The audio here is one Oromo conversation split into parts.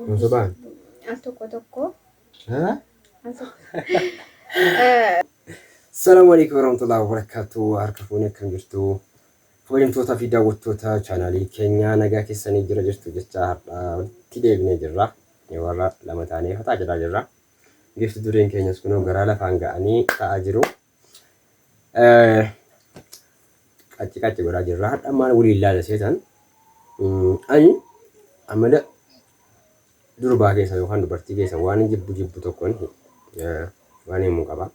Musuban. Toko. Ha? Assalamualaikum warahmatullahi wabarakatuh. Harka fuunee kan jirtu. Kabajamtoota fi daawwattoota chaanaalii keenya nagaa keessanii jira jirtu jecha itti deebinee jirra. Warra lama taanee hataa jedhaa jirra. Geessu dureen keenyas kunoo garaa lafaan ga'anii ta'aa jiru. Qacci godhaa jirra. Hadha maal waliin ilaala seetan. Ani amala durbaa keessa yookaan dubartii keessa waan jibbu tokkoon waan himuu qaba.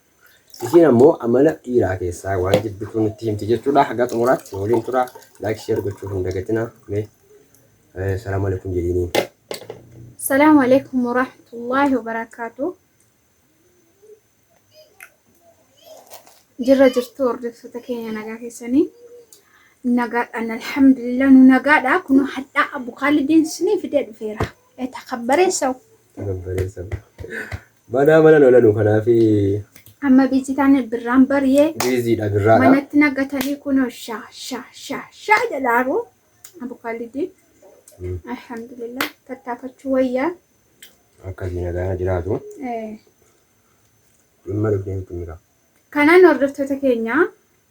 Isiin ammoo amala dhiiraa keessaa waan jibbitu nutti himti jechuudha. Haga xumuraatti waliin tura. Laayik sheer gochuuf hin dagatinaa. Salaamu alaikum jedhini. Salaamu alaikum warahmatullahi wabarakatuh. Jirra jirtu hordoftoota keenya nagaa keessanii. Nagaadhaan alhamdulillah nu nagaadha. Kun hadhaa Abu Khalidin sinii fidee dhufeera. Takabbareessaw. Mana lolanu kanaafi amma bijitaan birraan bariyee biziidha birraa manatti nagatanii kunoo shaa jedhaaru Abu Khalidin. Alhamdulillah tattaafachuu wayyaa. Akkasii nagaa jiraatu. Dhimma dhufnee mira. Kanaan hordoftoota keenya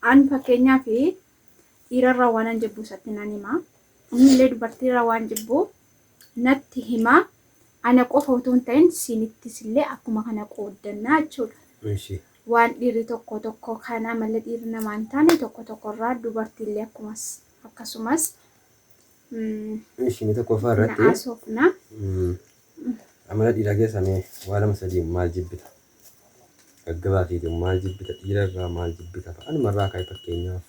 aan fakkeenyaa fi dhiirarraa waan jibbu satti nan himaa. Innillee dubartiirraa waan jibbu natti himaa. Ana qofa utuu hin ta'in siinittis illee akkuma kana qooddannaa jechuudha. Waan dhiirri tokko kana malee dhiirri namaa hin taane tokko irraa dubartiillee akkasumas ishii tokko fa'aa irratti naasofna. Amala dhiiraa keessaa waa lama sadii maal jibbita? Gaggabaa fi maal jibbita? Dhiira irraa maal jibbita? Anumarraa ka'e fakkeenyaaf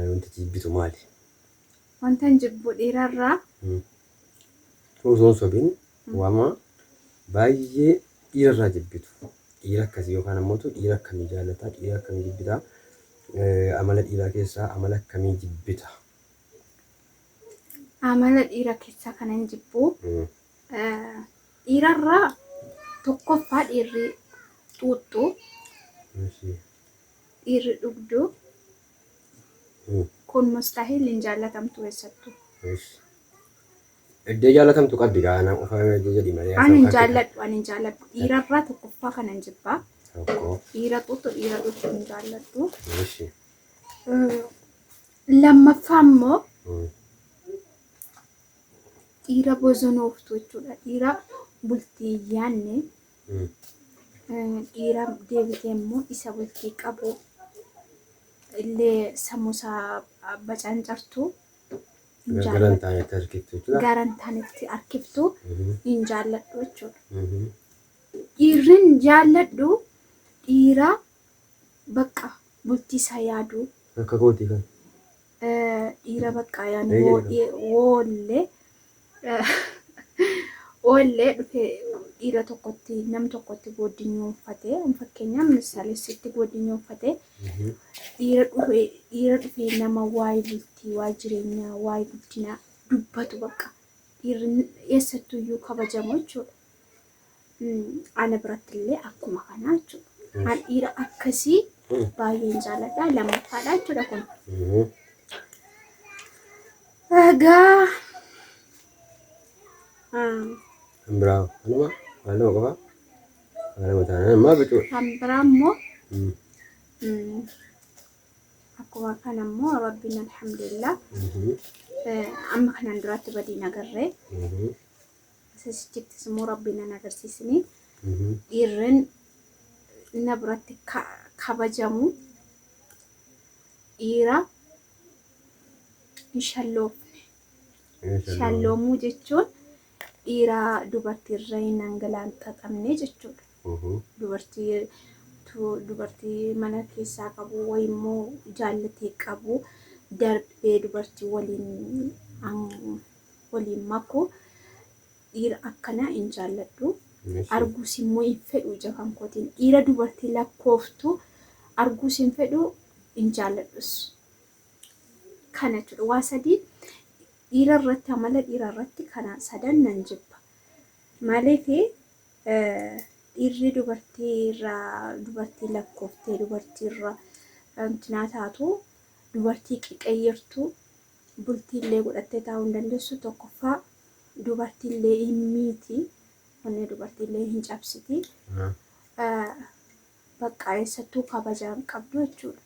wanti jibbitu maali? Wanta jibbu dhiirarraa osoon sobiin waama baay'ee dhiirarraa jibbitu. Dhiira akkasii yookaan ammoo dhiira akkamii jaallata? Dhiira akkamii jibbita? Amala dhiiraa keessaa amala akkamii jibbita? Amala dhiira keessaa kanan jibbu dhiirarraa tokkoffaa dhiirri xuuxxu, dhiirri dhugdu kun mustaahil hin jaallatamtu eessattuu. Iddoo jaalatamtu qabdi gaana uffatee jedhi malee. Ani hin jaalladhu. Dhiirarraa tokkoffaa kanan jibbaa. Dhiira xuuxxu hin jaalladhu. Lammaffaa immoo dhiira bozonooftu jechuudha. Dhiira bultii yaanne dhiira deebitee immoo isa bultii qabu illee sammuusaa bacancartu. Garantaanitti harkiftu hin jaalladhu jechuudha. Dhiirrin jaalladhu dhiira bakka bultii isaa yaadu. Akka kooti kan. Dhiira bakka yaanu oollee dhufee dhiira tokkotti nam tokkotti godinoo uffatee fakkeenyaaf misaalessitti godinoo uffatee dhiira dhufee nama waa'ee bultii waa'ee jireenyaa waa'ee guddinaa dubbatu bakka dhiirri eessattuyyuu kabajamu jechuudha. Ana biratti illee akkuma kanaa jechuudha. An dhiira akkasii baay'een jaalladha. Lammaffaadha jechuudha kun. Egaa Bravo. Halluu qaba. Halluu taanaan maal bituu? Biraa immoo akkuma kana immoo rabbiin alhamdulillah amma kanaan duratti badii nagarree asittis immoo rabbiin na agarsiisanii dhiirrin na biratti kabajamu dhiira shalloomuu jechuun dhiira dubartiirra hin angalaanxaxamne jechuudha. Dubartii mana keessaa qabu wayimmoo jaallatee qabu darbee dubartii waliin maku dhiira akkana hin jaalladhu. Arguus immoo hin fedhu jafan kootiin dhiira dubartii lakkooftu arguus hin fedhu hin jaalladhus. Kana jechuudha. Waa sadii dhiira irratti amala dhiira irratti kana sadan nan jibba. Maaliif dhiirri dubartii lakkooftee dubartiirra wantinaa taatu dubartii qiqqeeyyirtu bultii illee godhattee taa'uu hin dandeessu. Tokkoffaa dubartiillee hin miiti. Onnee dubartiillee hin cabsiti. Bakka eessattuu kabajaan qabdu jechuudha.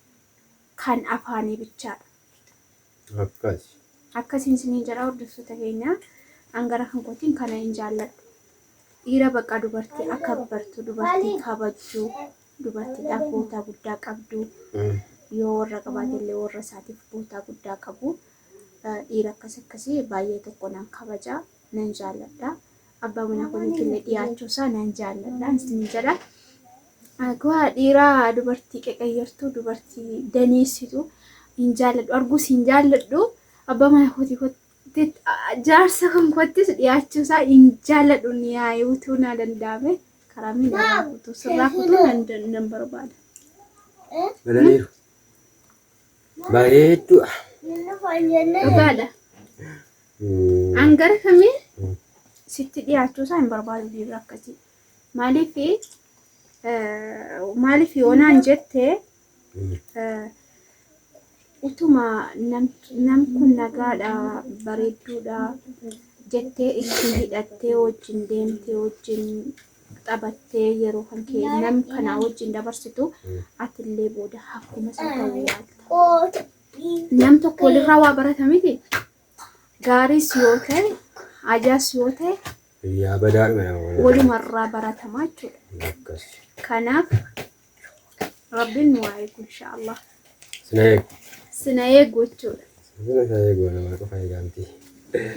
Kan afaanii bichaadha. Akkasiin isinii jira hordoftoota keenya. Angara kan kootiin kana hin jaalladhu. Dhiira bakka dubartii akka bartu, dubartii kabajju, dubartiidhaaf boota guddaa qabdu. Yoo warra qabaatellee warra isaatiif boota guddaa qabu. Dhiira akkasii baay'ee tokko nan kabaja, nan jaalladha. Abbaa manaa kootiillee dhiyaachuu isaa nan jaalladha. Isinii jira. Akkuma dhiira dubartii qeqeyyartuu, dubartii daneessitu hin jaalladhu. Arguus hin jaalladhu. Abbaa manaa kootii jaarsa kan koottis dhiyaachuu isaa hin jaalladhu. Ni yaayuutuu na danda'ame. Karaa miidhagaa kutuu sirraa kutuu nan barbaada. Galaniiru. Bareedduudha. Dhugaadha. Angara kamii sitti dhiyaachuu isaa hin barbaadu dhiirri akkasii. Maaliif yoonaan jettee utuma nam kun nagaadha bareedduudha jettee itti hidhattee wajjin deemtee wajjin taphattee yeroo kan kee nam kanaa wajjin dabarsitu atillee booda akkuma isa ta'uu yaalta. Nam tokko walirraa waa barata miti. Gaariis yoo ta'e ajaas yoo ta'e walumarraa baratamaa jechuudha. Kanaaf rabbiin nu haa eegu inshaallah. Sina eegu jechuudha.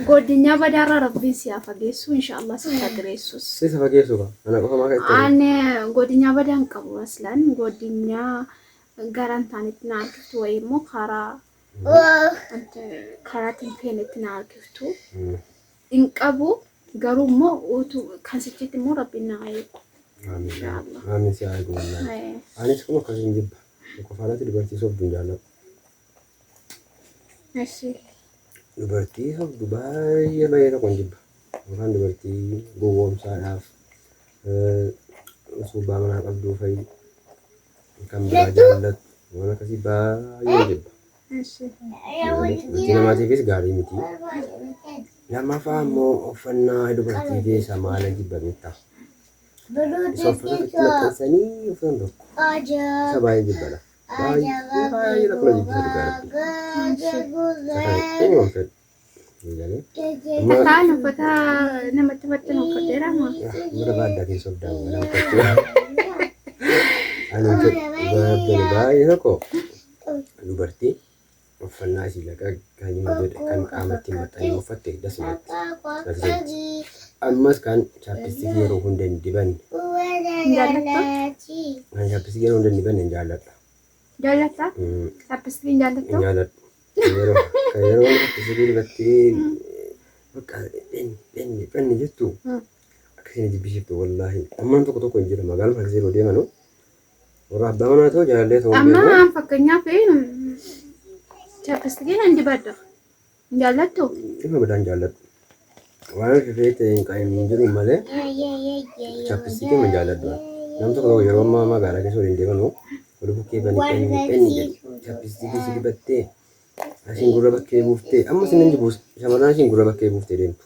Godinyaa badaarraa rabbiin si haa fageessu inshaallah si fageessus. Si fageessu ka? Ana qofa maa ka'e? Ane godinyaa badaan qabu aslan godinyaa garan taanitti na harkiftu wayii immoo karaa tinfeenetti na harkiftu hin qabu. Garuu immoo kan sichitti immoo rabbiin na haa eegu. Aamin si haa eegu wallahi. Anis kuma akkasiin jibba. Qofaadhaatti dubartii sobdu hin jaalladhu. Dubartii sobdu baay'ee tokko hin jibba. Yookaan dubartii gowwoomsaadhaaf subbaa manaa qabduu fa'i kan biraa jaallattu waan akkasii baay'ee jibba. Dubartii namaatiifis gaarii miti. Lammaffaa immoo uffannaa dubartii keessa maala jibba beektaa? Isa uffata itti maxxansanii uffatan tokko. Isa baay'ee jibbadha. Baay'ee lakkuma jibbisa dhugaa rabbi. Ataan uffata namatti maxxanu uffadheera moo? Mura baaddaa keessa of daawwala uffachuu. Ani baay'ee tokko dubartii uffannaa isii laqa kan qaamatti maxxanee uffatte dasmatti. Ammas kan chaapistikii yeroo hunda hin dibanne. Kan chaapistikii yeroo hunda hin dibanne hin jaalladha. Jaallatta? Chaapistikii hin jaallattu? Hin jaalladhu. Yeroo chaapistikii dibattee bakka dhenni jettu akkasiin jibbisiiftu wallaahi. Ammaan tokko hin jira magaaluma akkasii yeroo deemanu warra abbaa manaa ta'uu jaalallee ta'uu hin beeku. Amma fakkeenyaaf chaapistikiin hin dibadda. Hin jaallattu? Dhimma badaan jaalladhu. Waan fifeete hin jiru malee chaapistikii hin jaalladhu. Nam tokko yeroo ammaa magaalaa keessa waliin deemanu wali bukkee penni jedhu chaapistikii si dibattee asiin gurra bakkee buuftee amma sinan jibuus shamarran asiin gurra bakkee buuftee deemtu.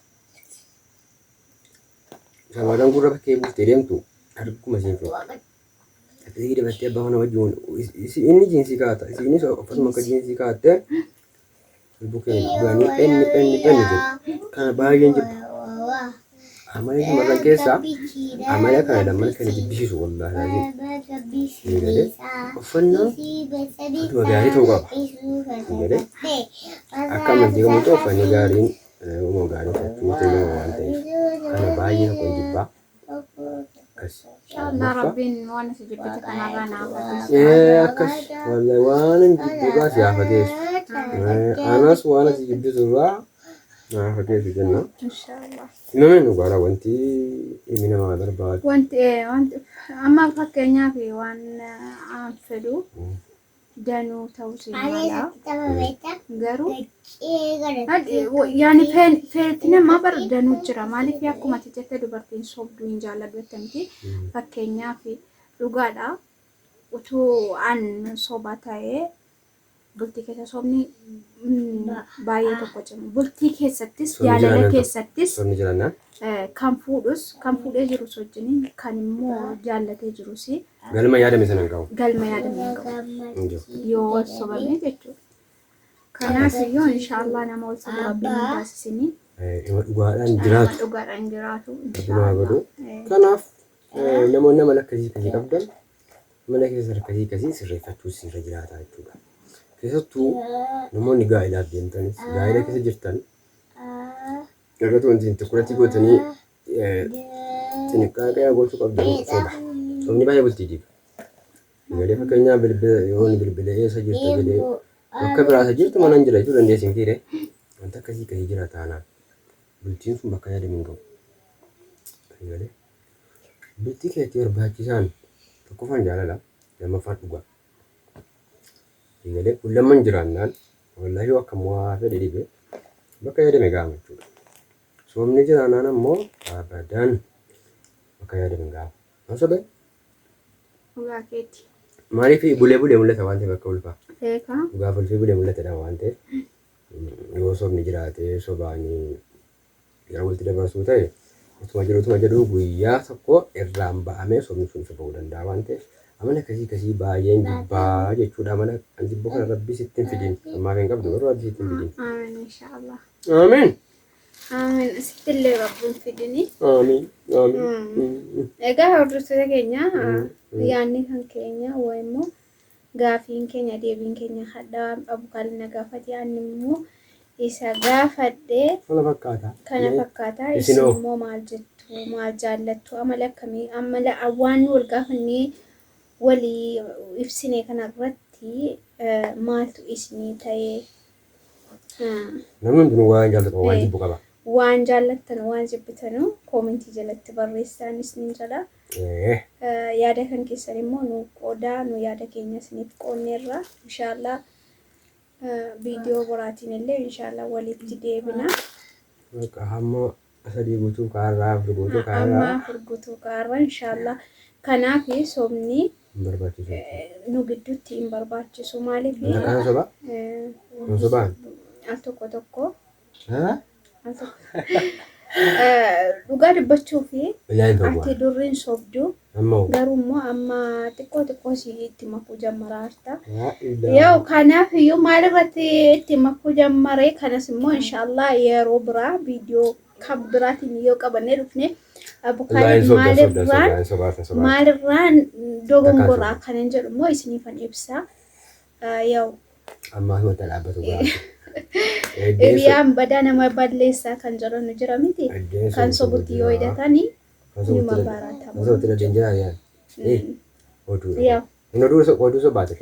Shamarran gurra bakkee buuftee deemtu arguma isiin fi'u. Chaapistikii dibattee abbaa mana wajjin inni jiinsii kaa'ata isiinis akkasuma akka jiinsii kaa'attee bukkee bu'anii penni jedhu kana baay'een jibba. Amala shamarran keessaa amala kana lamman kan jibbisiisu wallaahi. Uffannaa akkuma gaarii ta'uu qaba. Akka amantii gamuutu uffanni gaariin uumaa gaarii uffachuu ta'uu waan ta'eef kana baay'ee tokko hin jibbaa. Rabbiin waan si jibbite kanarraa naaf akkas wallahi waan hin jibbuudhaa si haa fageessu. Anas waan asi jibbisurraa naaf fageessu jenna. Nama hin dhugaadha wanti inni namaa barbaadu. Wanti amma fakkeenyaaf waan aan fedhu danuu ta'uu si mala. Garuu yaani feetti namaa bara danuu jira. Maaliif akkuma ati jette dubartiin sobduu hin jaalladhu jettamti. Fakkeenyaaf dhugaadha. Utuu aan soba ta'ee bultii keessa soomni baay'ee tokko cimu. Bultii keessattis jaalala keessattis kan fuudhee jirus wajjiniin kan immoo jaallatee jirus galma yaadame sana hin qabu. Galma yaadame hin qabu. Yoo wal sobame jechuudha. Kanaaf iyyuu inshaallah nama wal sobame rabbiin taasisanii. Dhugaadhaan jiraatu. Kanaaf namoonni amala akkasii qabdan mana keessa akkasii sirreeffachuus irra jiraata jechuudha. Keessattuu namoonni gaa'ilaaf deemtanis gaa'ila keessa jirtan irratti wanti tokkotti gootanii xinqaaqee gochuu qabdan soba. Sobni baay'ee bultii diiga. Galee fakkeenyaaf bilbila eessa jirta jedhee bakka biraasa jirtu mana hin jira jechuu dandeessin kiire wanta akkasii jira taanaan bultiin sun bakka yaadame hin qabu. Galee bultii keetti barbaachisaan tokkoffaan jaalala lammaffaan dhugaa. Galee kun lamman jiraannaan wallaahi akka mo'aa fedhe dhibee bakka yaadame gaama jechuudha. Soomni jiraannaan ammoo abadaan bakka yaadame gaama. Masobe? Dhugaa keeti. Maaliif bulee mul'ata waan ta'eef akka ulfaa? Beekaa. Dhugaa fulfii bulee mul'atadha waan ta'eef yoo soomni jiraatee sobaanii yeroo walitti dabarsuu ta'e utuma jedhu guyyaa tokko irraan ba'amee soomni sun isa ba'uu danda'a waan ta'eef amala akkasii baay'een jibbaa jechuudha. Amala kan jibbu kana rabbi sitti hin fidin. Ammaa kan qabdu garuu rabbi sitti hin fidin. Amiin inshaallah. Amiin. Amiin sittillee rabbiin fidini. Amiin. Egaa hordoftoota keenya yaadni kan keenya immoo gaafiin keenya deebiin keenya hadhaa qabu kan na gaafate yaadni immoo isa gaafadhee kana fakkaata. Isin immoo maal jettu maal jaallattu amala akkamii amala waan wal gaafannee walii ibsine kanarratti maaltu isinii ta'ee namni hundinuu waan jaallatu waan jibbu qaba. Waan jaallattan waan jibbitan koomentii jalatti barreessaa isiniin jala. Yaada kan keessan immoo nu qoodaa nu yaada keenya isiniif qoonneerra inshaallah viidiyoo biraatiin illee inshaallah walitti deebina. Hamma sadii guutuu kaarraa furgutuu kaarraa inshaallah. Kanaaf soomni nu gidduutti hin barbaachisu maaliif al tokko dhugaa dubbachuu fi ati durriin sobduu garuu immoo amma xiqqoo itti makuu jammara harta. Yoo kanaaf iyyuu maalirratti itti makuu jammaree kanas immoo inshaallah yeroo biraa viidiyoo kan biraatiin yoo qabannee dhufne maalirraan dogongoraa kanan jedhu immoo isiniifan ibsa. Yoo amma himata dhaabbatu Iriyaan badaa nama balleessaa kan jedhan jira miti kan sobutti yoo hidhatanii nima baratama. Oduu sobaati.